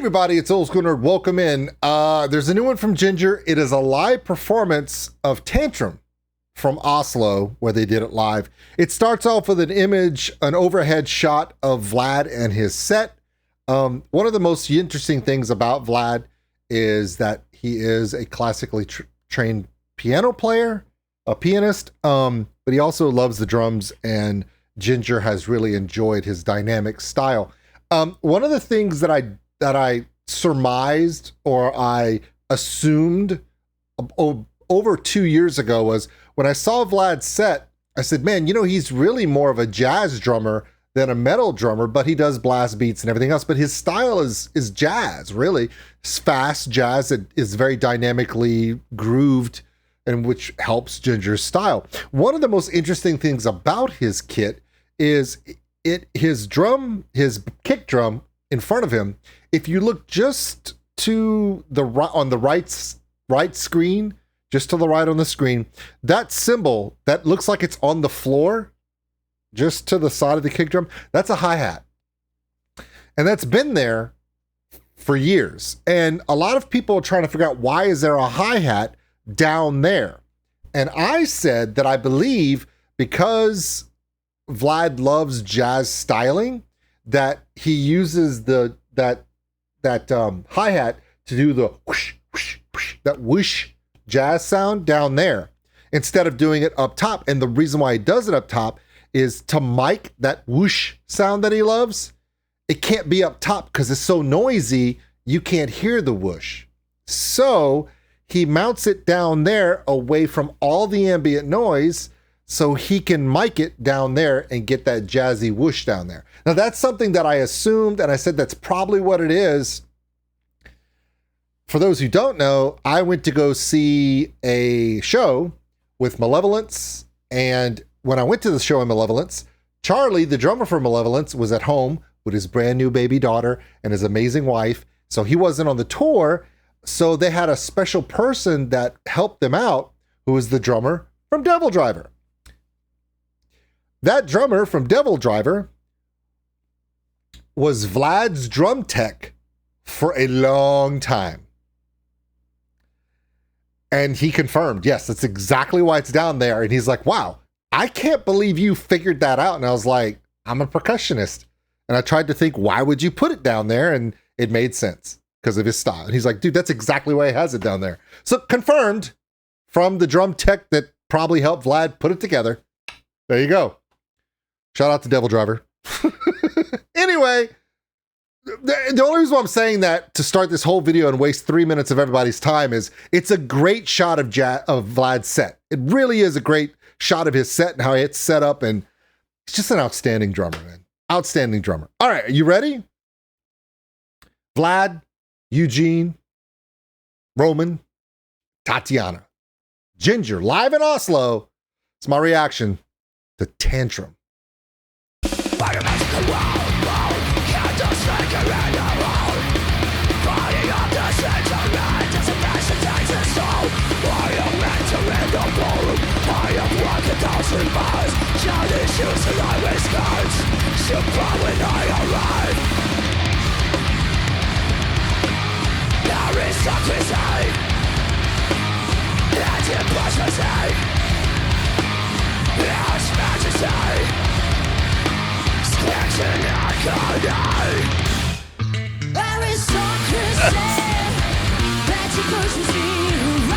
everybody, it's Old School Nerd. Welcome in. There's a new one from Jinjer. It is a live performance of Tantrum from Oslo, where they did it live. It starts off with an image, an overhead shot of Vlad and his set. One of the most interesting things about Vlad is that he is a classically trained piano player, a pianist, but he also loves the drums, and Jinjer has really enjoyed his dynamic style. One of the things that I surmised or I assumed over 2 years ago was when I saw Vlad's set, I said, man, you know, he's really more of a jazz drummer than a metal drummer, but he does blast beats and everything else. But his style is jazz, really. It's fast jazz that is very dynamically grooved, and which helps Jinjer's style. One of the most interesting things about his kit is his kick drum in front of him. If you look just to the right on the right screen, just to the right on the screen, that cymbal that looks like it's on the floor, just to the side of the kick drum, that's a hi-hat. And that's been there for years. And a lot of people are trying to figure out, why is there a hi-hat down there? And I said that I believe because Vlad loves jazz styling, that he uses that hi-hat to do the whoosh, whoosh, whoosh, that whoosh jazz sound down there instead of doing it up top. And the reason why he does it up top is to mic that whoosh sound that he loves. It can't be up top because it's so noisy, you can't hear the whoosh. So he mounts it down there away from all the ambient noise so he can mic it down there and get that jazzy whoosh down there. Now that's something that I assumed, and I said that's probably what it is. For those who don't know, I went to go see a show with Malevolence, and when I went to the show in Malevolence, Charlie, the drummer for Malevolence, was at home with his brand new baby daughter and his amazing wife, so he wasn't on the tour, so they had a special person that helped them out, who was the drummer from Devil Driver. That drummer from Devil Driver was Vlad's drum tech for a long time. And he confirmed, yes, that's exactly why it's down there. And he's like, wow, I can't believe you figured that out. And I was like, I'm a percussionist. And I tried to think, why would you put it down there? And it made sense because of his style. And he's like, dude, that's exactly why he has it down there. So confirmed from the drum tech that probably helped Vlad put it together. There you go. Shout out to Devil Driver. Anyway, the only reason why I'm saying that to start this whole video and waste 3 minutes of everybody's time is it's a great shot of Vlad's set. It really is a great shot of his set and how it's set up, and he's just an outstanding drummer, man. Outstanding drummer. All right, are you ready? Vlad, Eugene, Roman, Tatiana, Jinjer, live in Oslo. It's my reaction to Tantrum.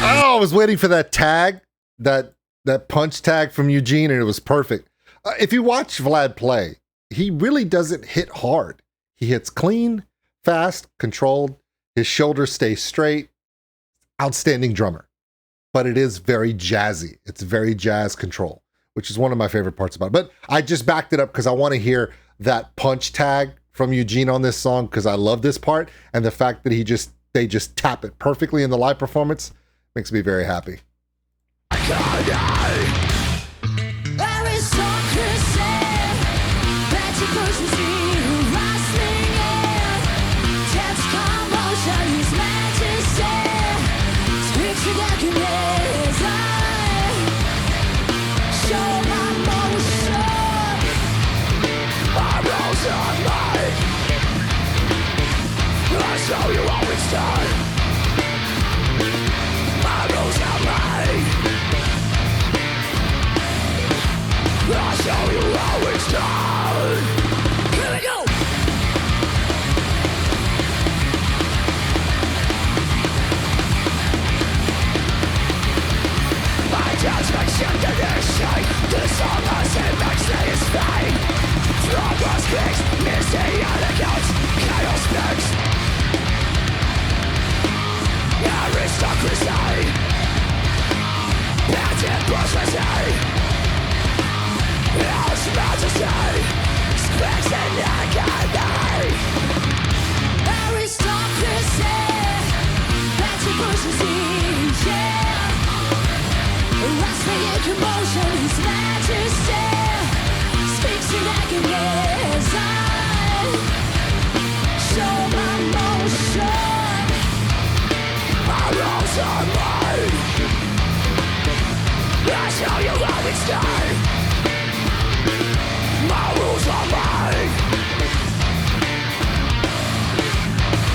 Oh, I was waiting for that tag, that punch tag from Eugene, and it was perfect. If you watch Vlad play, he really doesn't hit hard. He hits clean, fast, controlled. His shoulders stay straight. Outstanding drummer. But it is very jazzy. It's very jazz control, which is one of my favorite parts about it. But I just backed it up because I want to hear that punch tag from Eugene on this song because I love this part, and the fact that they just tap it perfectly in the live performance makes me very happy. So you always done. My rules are mine. That's how you always done. Here we go. My judgment's under this shine. The song has it makes me his fame. From those kicks, misty elegance, chaos mix. Aristocracy, patent bourgeoisie, house majesty, specs and agony. Aristocracy, patent bourgeoisie, yeah. Rusty commotion, his majesty speaks in agony. Show my motion. My rules are mine. That's how you always die. My rules are mine.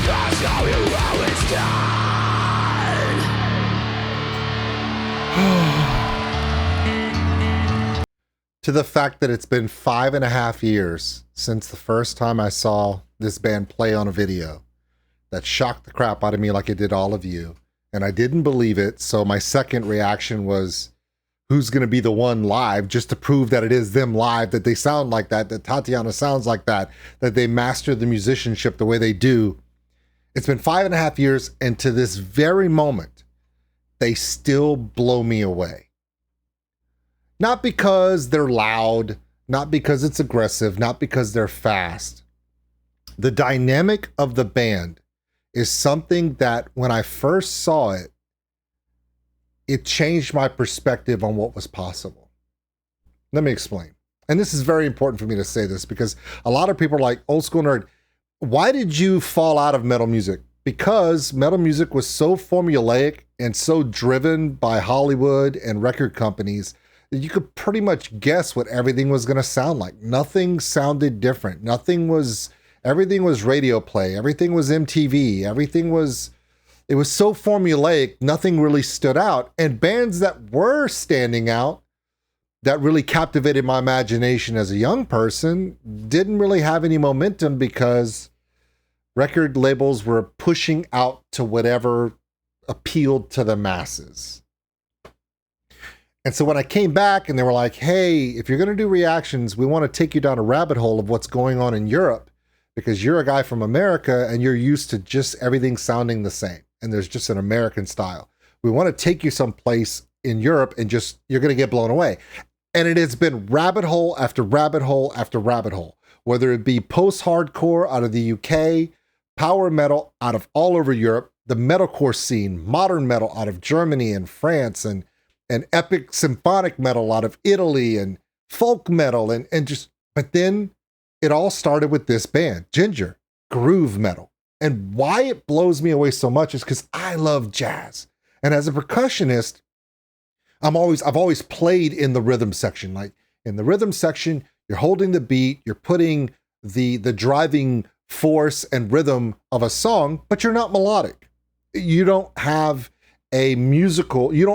That's how you always die. To the fact that it's been 5.5 years since the first time I saw this band play on a video. That shocked the crap out of me like it did all of you. And I didn't believe it. So my second reaction was, who's going to be the one live, just to prove that it is them live, that they sound like that Tatiana sounds like that they master the musicianship the way they do. It's been 5.5 years. And to this very moment, they still blow me away. Not because they're loud, not because it's aggressive, not because they're fast. The dynamic of the band is something that when I first saw it, it changed my perspective on what was possible. Let me explain. And this is very important for me to say this because a lot of people are like, Old School Nerd, why did you fall out of metal music? Because metal music was so formulaic and so driven by Hollywood and record companies that you could pretty much guess what everything was going to sound like. Nothing sounded different. Everything was radio play. Everything was MTV. It was so formulaic, nothing really stood out. And bands that were standing out, that really captivated my imagination as a young person, didn't really have any momentum because record labels were pushing out to whatever appealed to the masses. And so when I came back and they were like, hey, if you're going to do reactions, we want to take you down a rabbit hole of what's going on in Europe. Because you're a guy from America and you're used to just everything sounding the same. And there's just an American style. We want to take you someplace in Europe and you're going to get blown away. And it has been rabbit hole after rabbit hole after rabbit hole. Whether it be post-hardcore out of the UK, power metal out of all over Europe, the metalcore scene, modern metal out of Germany and France, and epic symphonic metal out of Italy, and folk metal, but then it all started with this band, Jinjer, groove metal. And why it blows me away so much is because I love jazz. And as a percussionist, I've always played in the rhythm section. Like in the rhythm section, you're holding the beat, you're putting the driving force and rhythm of a song, but you're not melodic. You don't have a musical, you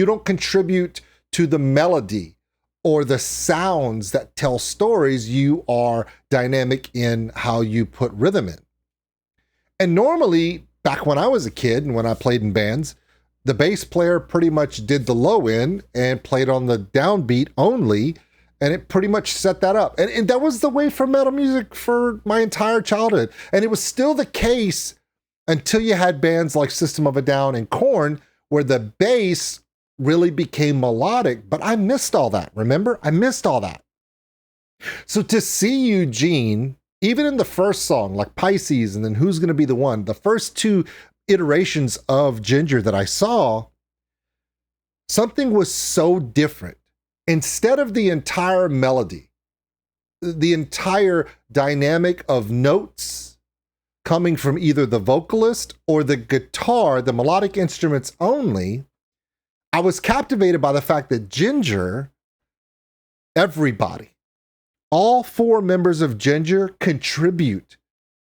don't contribute to the melody or the sounds that tell stories. You are dynamic in how you put rhythm in. And normally, back when I was a kid and when I played in bands, the bass player pretty much did the low end and played on the downbeat only, and it pretty much set that up. And that was the way for metal music for my entire childhood. And it was still the case until you had bands like System of a Down and Korn, where the bass really became melodic. But I missed all that, remember? I missed all that. So to see Eugene, even in the first song, like Pisces and then Who's Gonna Be the One, the first two iterations of Jinjer that I saw, something was so different. Instead of the entire melody, the entire dynamic of notes coming from either the vocalist or the guitar, the melodic instruments only, I was captivated by the fact that Jinjer, everybody, all four members of Jinjer contribute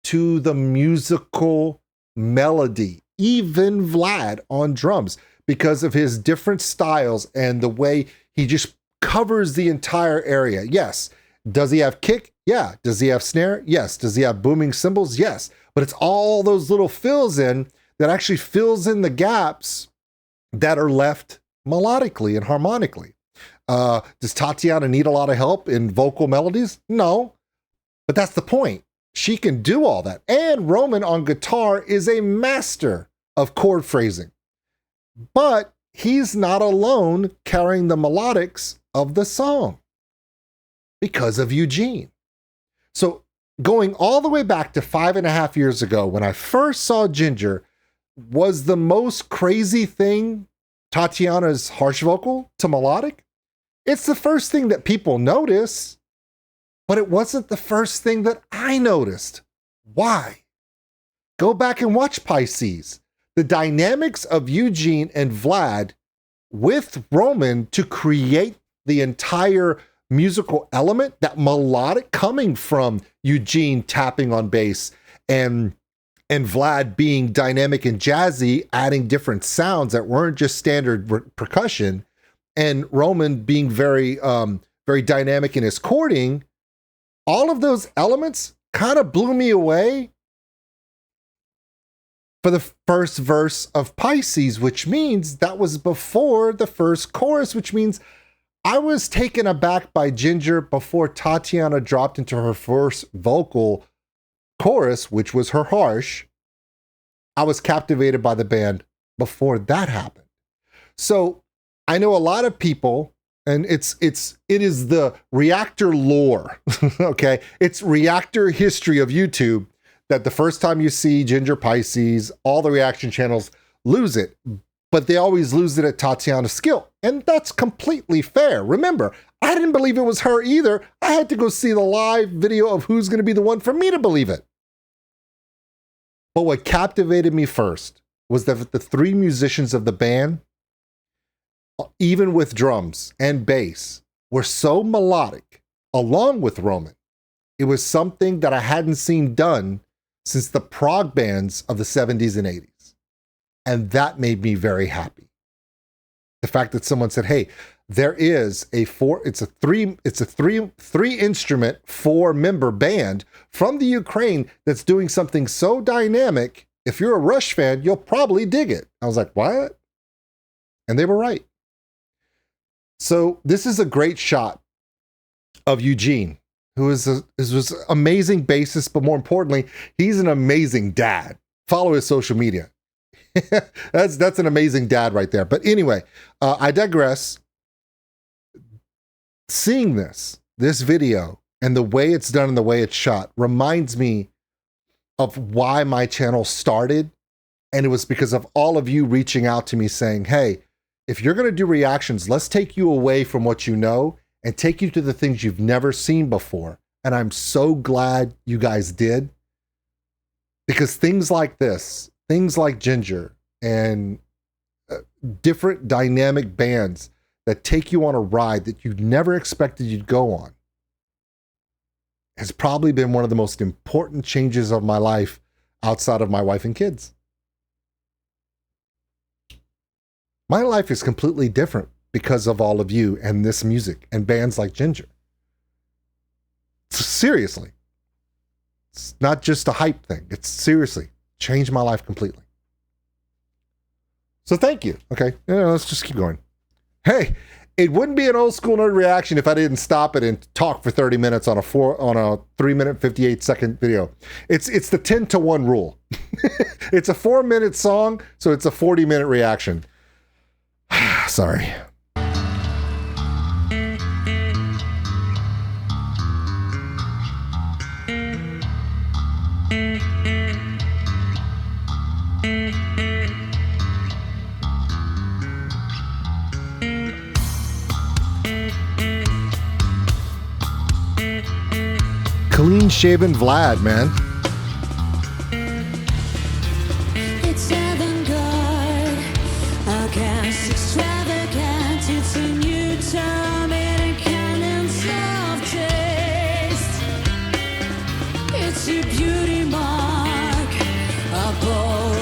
to the musical melody, even Vlad on drums, because of his different styles and the way he just covers the entire area. Yes. Does he have kick? Yeah. Does he have snare? Yes. Does he have booming cymbals? Yes. But it's all those little fills in that actually fills in the gaps that are left melodically and harmonically. Does Tatiana need a lot of help in vocal melodies? No. But that's the point. She can do all that. And Roman on guitar is a master of chord phrasing. But he's not alone carrying the melodics of the song because of Eugene. So going all the way back to 5.5 years ago, when I first saw Jinjer, was the most crazy thing Tatiana's harsh vocal to melodic? It's the first thing that people notice, but it wasn't the first thing that I noticed. Why? Go back and watch Pisces. The dynamics of Eugene and Vlad with Roman to create the entire musical element, that melodic coming from Eugene tapping on bass and Vlad being dynamic and jazzy, adding different sounds that weren't just standard percussion, and Roman being very, very dynamic in his chording. All of those elements kind of blew me away for the first verse of Pisces, which means that was before the first chorus, which means I was taken aback by Jinjer before Tatiana dropped into her first vocal chorus, which was her harsh. I was captivated by the band before that happened. So I know a lot of people, and it is the reactor lore, okay? It's reactor history of YouTube, that the first time you see Jinjer Pisces, all the reaction channels lose it, but they always lose it at Tatiana's skill. And that's completely fair. Remember, I didn't believe it was her either. I had to go see the live video of who's going to be the one for me to believe it. But what captivated me first was that the three musicians of the band, even with drums and bass, were so melodic, along with Roman. It was something that I hadn't seen done since the prog bands of the 70s and 80s. And that made me very happy. The fact that someone said, hey, there is it's a three instrument, 4-member band from the Ukraine that's doing something so dynamic. If you're a Rush fan, you'll probably dig it. I was like, what? And they were right. So this is a great shot of Eugene, who is an amazing bassist, but more importantly, he's an amazing dad. Follow his social media. That's an amazing dad right there. But anyway, I digress. Seeing this video and the way it's done and the way it's shot reminds me of why my channel started. And it was because of all of you reaching out to me saying, hey, if you're going to do reactions, let's take you away from what you know and take you to the things you've never seen before. And I'm so glad you guys did, because things like this, things like Jinjer and different dynamic bands that take you on a ride that you never expected you'd go on, has probably been one of the most important changes of my life outside of my wife and kids. My life is completely different because of all of you and this music and bands like Jinjer. Seriously. It's not just a hype thing. It's seriously changed my life completely. So thank you. Okay, let's just keep going. Hey, it wouldn't be an old school nerd reaction if I didn't stop it and talk for 30 minutes on a 3-minute 58-second video. It's the 10-to-1 rule. It's a 4-minute song, so it's a 40-minute reaction. Sorry. Clean-shaven Vlad, man. It's avant-garde, against extravagant. It's a new time in a cadence of taste. It's a beauty mark, a bold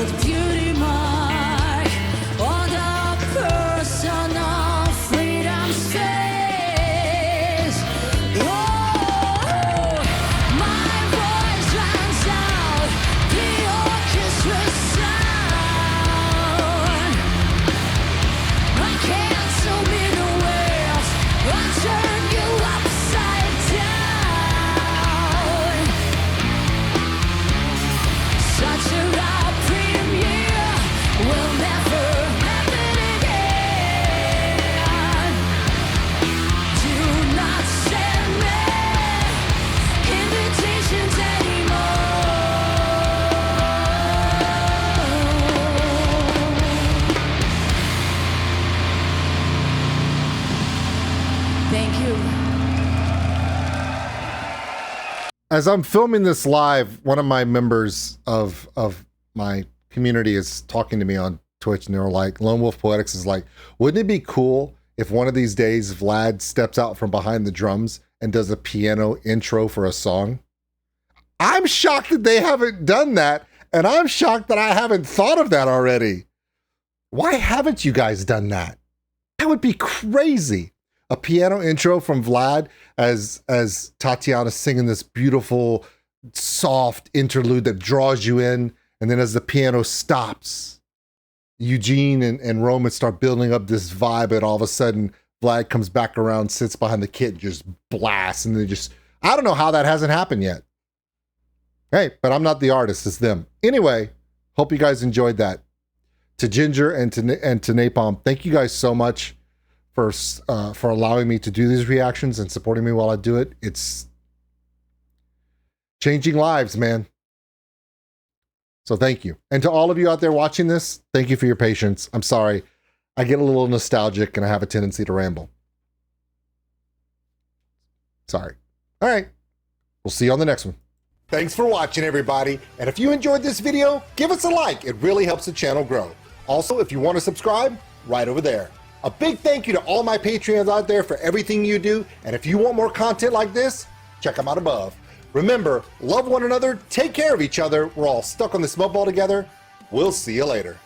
as I'm filming this live, one of my members of my community is talking to me on Twitch, and they're like, Lone Wolf Poetics is like, wouldn't it be cool if one of these days Vlad steps out from behind the drums and does a piano intro for a song? I'm shocked that they haven't done that, and I'm shocked that I haven't thought of that already. Why haven't you guys done that? That would be crazy. A piano intro from Vlad as Tatiana's singing this beautiful, soft interlude that draws you in, and then as the piano stops, Eugene and Roman start building up this vibe, and all of a sudden Vlad comes back around, sits behind the kit, and just blasts, and they just, I don't know how that hasn't happened yet. Hey, but I'm not the artist, it's them. Anyway, hope you guys enjoyed that. To Jinjer and to Napalm, thank you guys so much for allowing me to do these reactions and supporting me while I do it. It's changing lives, man. So thank you. And to all of you out there watching this, thank you for your patience. I'm sorry. I get a little nostalgic and I have a tendency to ramble. Sorry. All right. We'll see you on the next one. Thanks for watching, everybody. And if you enjoyed this video, give us a like. It really helps the channel grow. Also, if you want to subscribe, right over there. A big thank you to all my Patreons out there for everything you do. And if you want more content like this, check them out above. Remember, love one another, take care of each other. We're all stuck on this mud ball together. We'll see you later.